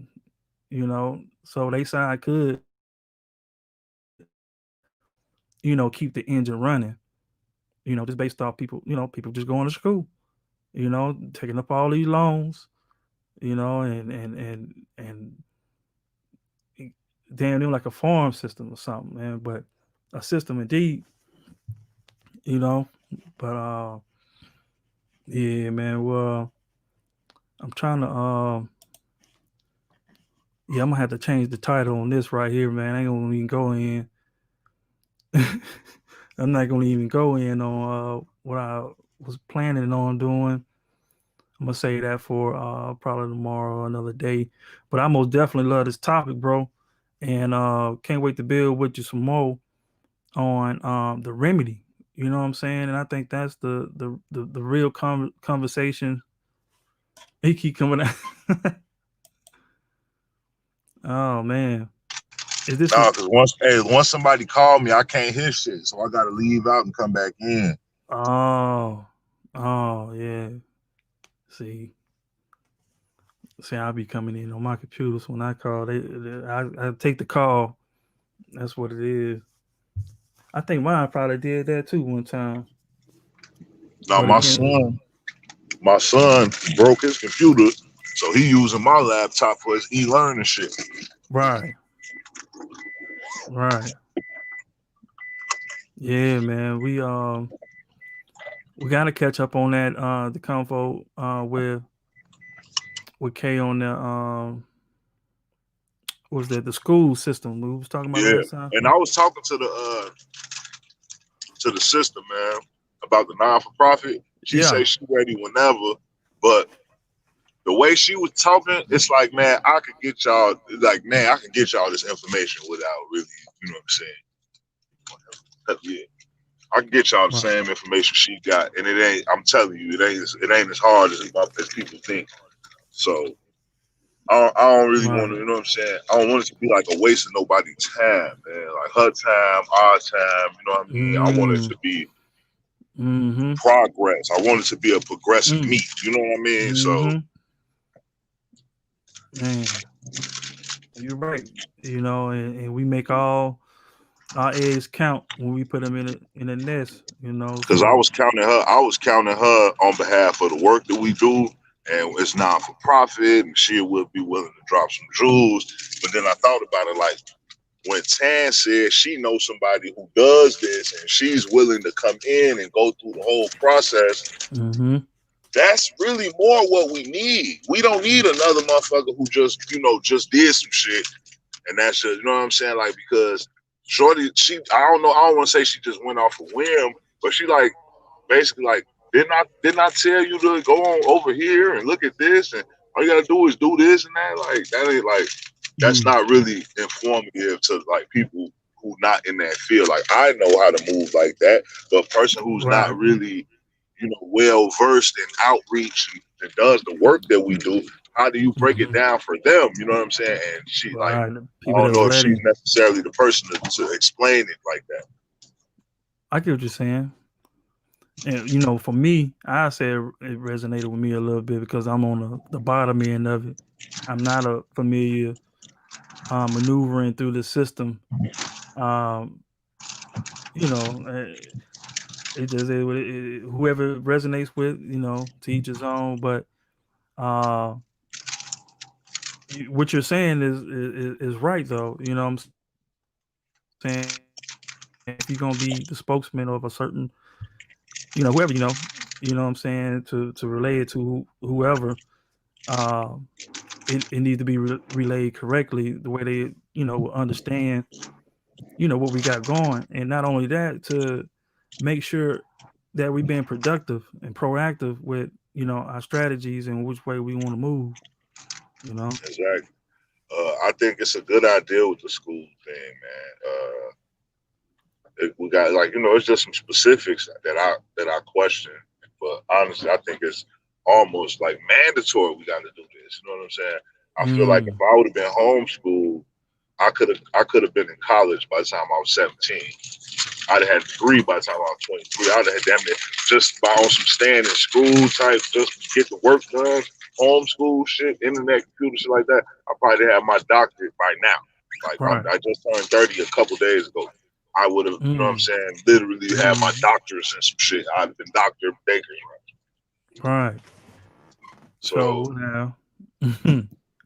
So they side could keep the engine running. Just based off people just going to school. Taking up all these loans. And damn near like a farm system or something, man. But a system indeed, you know. But yeah, man. Well, I'm trying to Yeah, I'm gonna have to change the title on this right here, man. I ain't gonna even go in. I'm not gonna even go in on what I was planning on doing. I'm gonna say that for probably tomorrow or another day. But I most definitely love this topic, bro, and can't wait to build with you some more on the remedy. You know what I'm saying? And I think that's the real conversation. He keep coming out. Oh man, is this a? Nah, cause once somebody called me, I can't hear shit, so I gotta leave out and come back in. Oh, oh yeah. See, see, I'll be coming in on my computer. So when I call, I take the call. That's what it is. I think mine probably did that too one time. Now But again, my son broke his computer, so he using my laptop for his e-learning shit. right, right, yeah, man. We gotta catch up on that the convo with K on the what was that the school system we was talking about Yeah, last time. and I was talking to the sister, man, about the non-for-profit. She Yeah, say she ready whenever, but the way she was talking, it's like, man, I could get y'all, like, man, I can get y'all this information without really, you know what I'm saying? Yeah, I can get y'all the right, same information she got, and it ain't. I'm telling you, it ain't as hard as people think. So I don't really want right, to, you know what I'm saying? I don't want it to be like a waste of nobody's time, man. Like her time, our time, you know what I mean? I want it mm, to be mm-hmm, progress. I want it to be a progressive mm, meet, you know what I mean? So, mm-hmm, man. You're right. You know, and we make all our eggs count when we put them in a nest. You know, because so I was counting her on behalf of the work that we do, and it's not for profit, and she would be willing to drop some jewels. But then I thought about it, like, when Tan said she knows somebody who does this and she's willing to come in and go through the whole process, mm-hmm, that's really more what we need. We don't need another motherfucker who just, just did some shit and that's just, you know what I'm saying? Like, because Shorty, I don't know, I don't want to say she just went off a whim, but she like basically like, didn't I tell you to go on over here and look at this and all you gotta do is do this and that? Like, that ain't like, that's mm, not really informative to like people who not in that field. Like, I know how to move like that, but a person who's not right, really, well versed in outreach and does the work that we do, how do you break it mm-hmm, down for them? You know what I'm saying? And she like, right. The I people don't that's know if she's letting. necessarily the person to explain it like that. I get what you're saying. And you know, for me, I said it resonated with me a little bit because I'm on the bottom end of it. I'm not a familiar maneuvering through the system. Um, you know, it just whoever resonates with, you know, to each his own. But uh, what you're saying is right though. You know, what I'm saying if you're gonna be the spokesman of a certain, whoever what I'm saying to relay it to whoever. Um, it needs to be relayed correctly the way they understand what we got going, and not only that, to make sure that we've been productive and proactive with our strategies and which way we want to move. You know. Exactly. I think it's a good idea with the school thing, man. We got like, it's just some specifics that I question, but honestly, I think it's almost like mandatory. We got to do this. You know what I'm saying? I feel like if Mm, I would have been homeschooled, I could have been in college by the time I was 17. I'd have had a degree by the time I was 23. I'd have had damn near just by on some staying in school type, just get the work done, homeschool shit, internet, computer shit like that. I probably have my doctorate by now. Like right. I just turned 30 a couple days ago. I would have, you know what I'm Mm, saying, literally had my mm, doctors and some shit. I'd have been Dr. Baker's right. right. So So, now,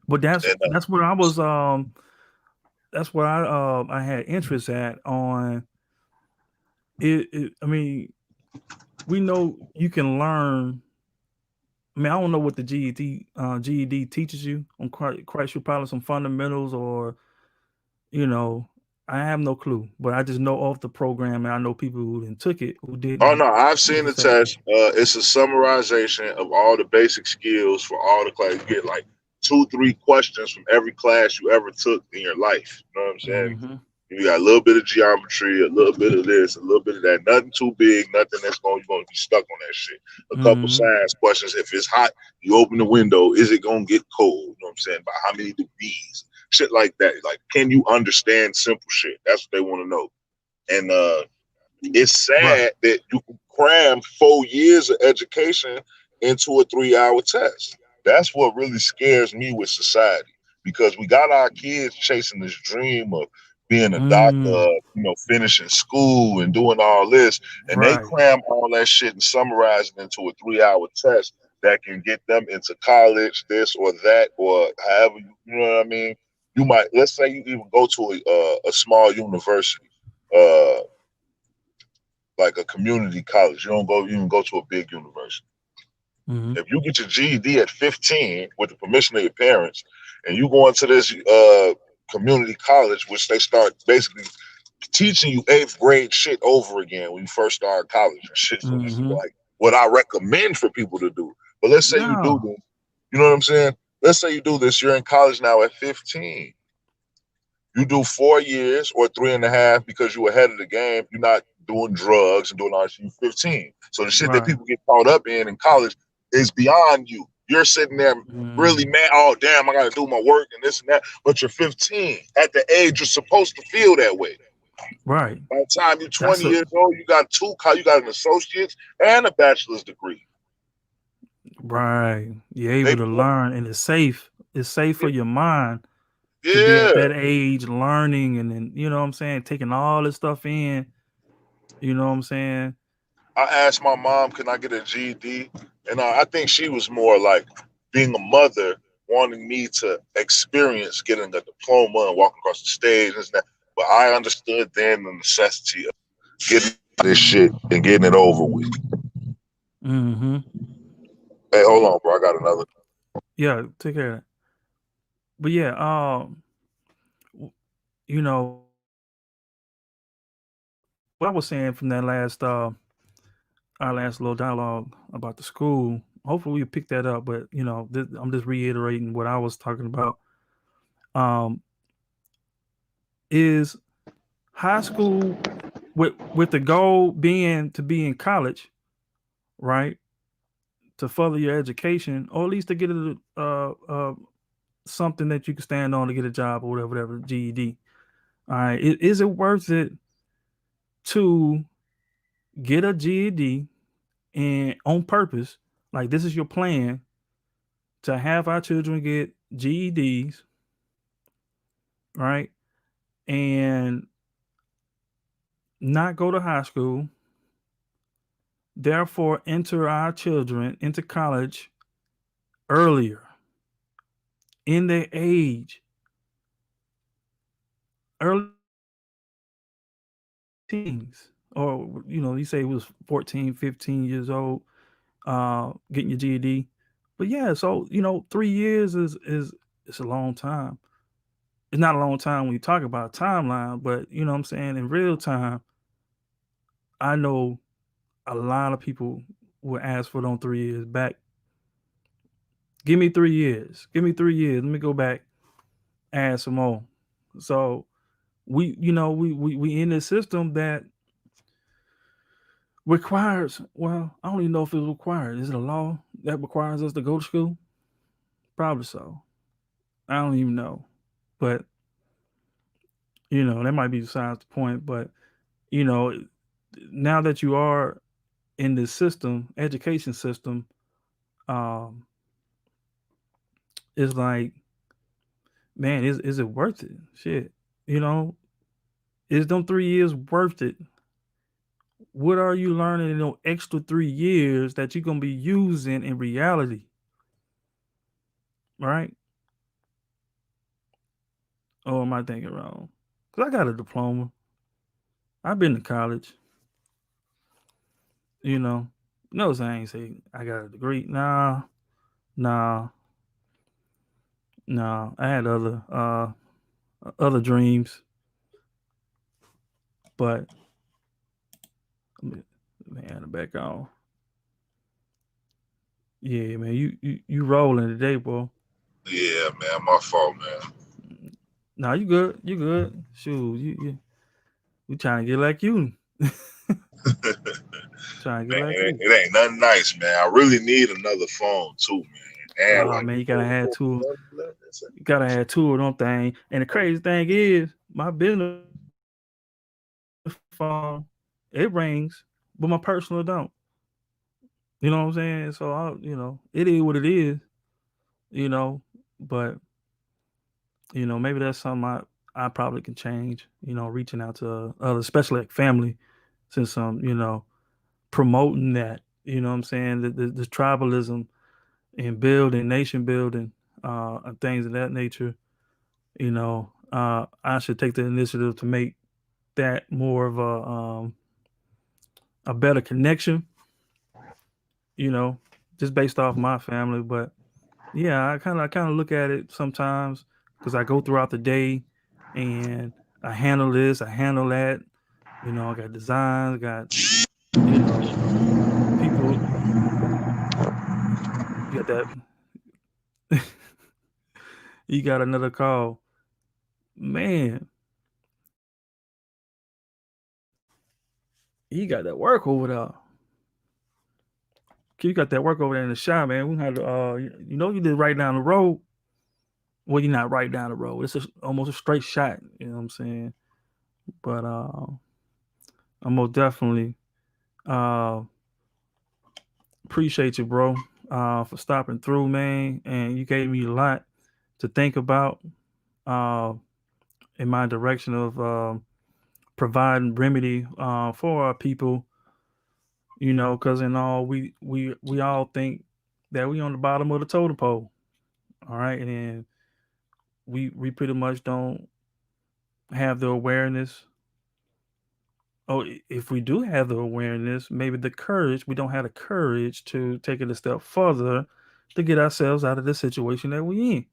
but that's and that's what I was. That's what I had interest at on it. I mean, we know you can learn I mean, I don't know what the GED teaches you. I'm quite sure probably some fundamentals or you know, I have no clue. But I just know off the program, and I know people who didn't took it who Oh didn't no, I've seen the successful. test. It's a summarization of all the basic skills for all the class. You get like two, three questions from every class you ever took in your life. You know what I'm saying? Mm-hmm. You got a little bit of geometry, a little bit of this, a little bit of that. Nothing too big, nothing that's going you're going to be stuck on that shit. A couple Mm-hmm. science questions. If it's hot, you open the window. Is it going to get cold? You know what I'm saying? By how many degrees? Shit like that. Like, can you understand simple shit? That's what they want to know. And it's Right. sad that you can cram 4 years of education into a 3 hour test. That's what really scares me with society because we got our kids chasing this dream of being a doctor, Mm. finishing school and doing all this, and they Right. cram all that shit and summarize it into a 3 hour test that can get them into college, this or that, or however you know what I mean. You might let's say you even go to a small university. Uh, like a community college. You don't go even go to a big university. Mm-hmm. If you get your GED at 15 with the permission of your parents, and you go into this community college, which they start basically teaching you eighth grade shit over again when you first start college and shit. So this is Mm-hmm. like what I recommend for people to do. But let's say you do Yeah. this. You know what I'm saying? Let's say you do this. You're in college now at 15. You do 4 years or three and a half because you're ahead of the game. You're not doing drugs and doing all that. You're 15. So the shit that Right. people get caught up in college is beyond you. You're sitting there really Mm. mad. Oh, damn, I got to do my work and this and that. But you're 15 at the age you're supposed to feel that way. Right. By the time you're That's 20 a years old, you got you got an associate's and a bachelor's degree. right. You're They, able to learn, and it's safe. It's safe for your mind to be at yeah. that age learning, and then you know what I'm saying, taking all this stuff in. You know what I'm saying? I asked my mom, "Can I get a GED?" And I think she was more like being a mother, wanting me to experience getting a diploma and walking across the stage and that. But I understood then the necessity of getting this shit and getting it over with. Mm-hmm. Hey, hold on, bro. I got another. Yeah. Take care of that. But yeah. W- you know, what I was saying from that last our last little dialogue about the school. Hopefully we pick that up, but I'm just reiterating what I was talking about. Um, is high school with the goal being to be in college, right? To further your education, or at least to get something that you can stand on to get a job or whatever GED. All right, is it worth it to get a GED and on purpose? Like this is your plan to have our children get GEDs, right? And not go to high school, therefore enter our children into college earlier in their age, early teens. Or, you say it was 14, 15 years old, getting your GED. But yeah, so, 3 years is it's a long time. It's not a long time when you talk about a timeline, but you know what I'm saying? In real time, I know a lot of people will ask for them 3 years back. Give me 3 years. Give me 3 years. Let me go back, add some more. So we in this system that requires, well, I don't even know if it's required. Is it a law that requires us to go to school? Probably so. I don't even know. But, that might be besides the point. But, you know, now that you are in this system, education system, um, it's like, man, is it worth it? Shit. You know, is them 3 years worth it? What are you learning in those extra 3 years that you're gonna be using in reality? Right? Or am I thinking wrong? Cause I got a diploma. I've been to college. You know, no, I ain't say I got a degree. Nah, Nah, nah. I had other dreams, but man, the back on. Yeah, man, you rolling today, bro. Yeah, man, my fault, man. Nah, you good. You good. Shoot, you we trying to get like you. Trying to get Man, like you. it ain't nothing nice, man. I really need another phone too, man. And Oh like man, you you know, gotta have two. let me say. You gotta have two of them things. And the crazy thing is, my business phone, it rings, but my personal don't. You know what I'm saying? So it is what it is. You know, but maybe that's something I probably can change. Reaching out to others, especially like family, since promoting that. You know what I'm saying? The tribalism and building, nation building, and things of that nature. I should take the initiative to make that more of a better connection. You know, just based off my family. But yeah, I kind of look at it sometimes because I go throughout the day and I handle this, I handle that. I got designs, got you know people. You got that. You got another call, man. You got that work over there. You got that work over there in the shop, man. We had you did right down the road. Well, you're not right down the road. It's almost a straight shot. You know what I'm saying? But I'm most definitely uh, appreciate you, bro, for stopping through, man. And you gave me a lot to think about uh, in my direction of providing remedy for our people. Because in all, we all think that we on the bottom of the totem pole. All right, and we pretty much don't have the awareness. Oh, if we do have the awareness, maybe the courage, we don't have the courage to take it a step further to get ourselves out of the situation that we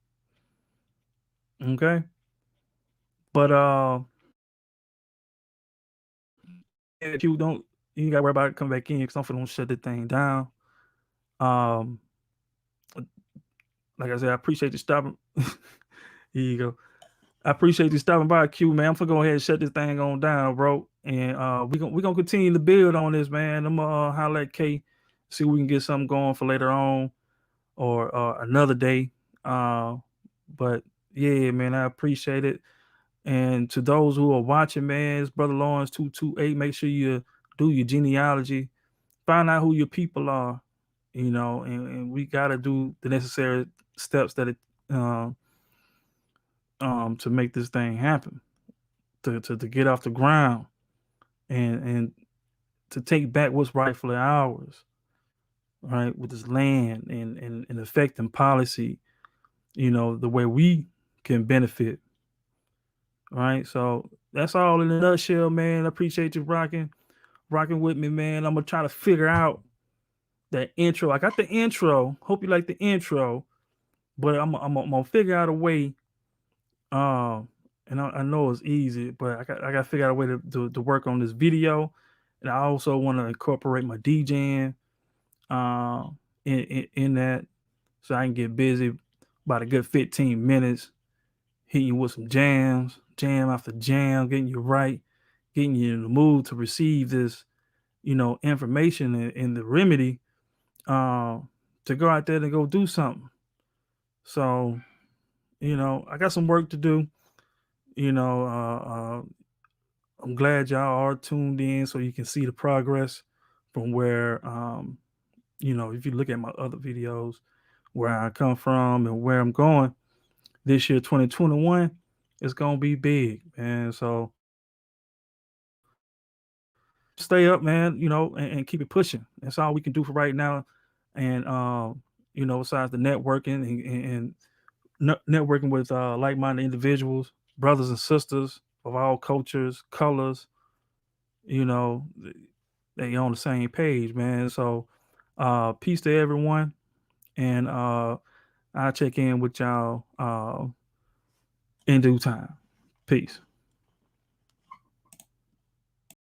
in. Okay. But if you don't, you ain't gotta worry about it coming back in because I'm finna shut the thing down. Um, like I said, I appreciate you stopping. Here you go. I appreciate you stopping by, Q, man. I'm gonna go ahead and shut this thing on down, bro. And we gonna continue to build on this, man. I'm gonna holler at K, see if we can get something going for later on or another day. Uh, but yeah, man, I appreciate it. And to those who are watching, man, it's Brother Lawrence 228. Make sure you do your genealogy, find out who your people are, and we gotta do the necessary steps that it um to make this thing happen, to get off the ground and to take back what's rightfully ours, right? With this land and affecting policy, the way we can benefit, right? So that's all in a nutshell, man. I appreciate you rocking with me, man. I'm gonna try to figure out that intro. I got the intro. Hope you like the intro, but I'm gonna figure out a way. Um, and I know it's easy, but I got to figure out a way to work on this video, and I also want to incorporate my DJing in that, so I can get busy about a good 15 minutes, hitting you with some jams, jam after jam, getting you right, getting you in the mood to receive this, information and the remedy to go out there and go do something. So, I got some work to do. You know, I'm glad y'all are tuned in so you can see the progress from where, if you look at my other videos, where I come from and where I'm going this year, 2021, it's going to be big, man. So stay up, man, and keep it pushing. That's all we can do for right now. And, besides the networking and networking with like-minded individuals, brothers and sisters of all cultures, colors, you know, they on the same page, man. So peace to everyone. and I'll check in with y'all in due time. Peace.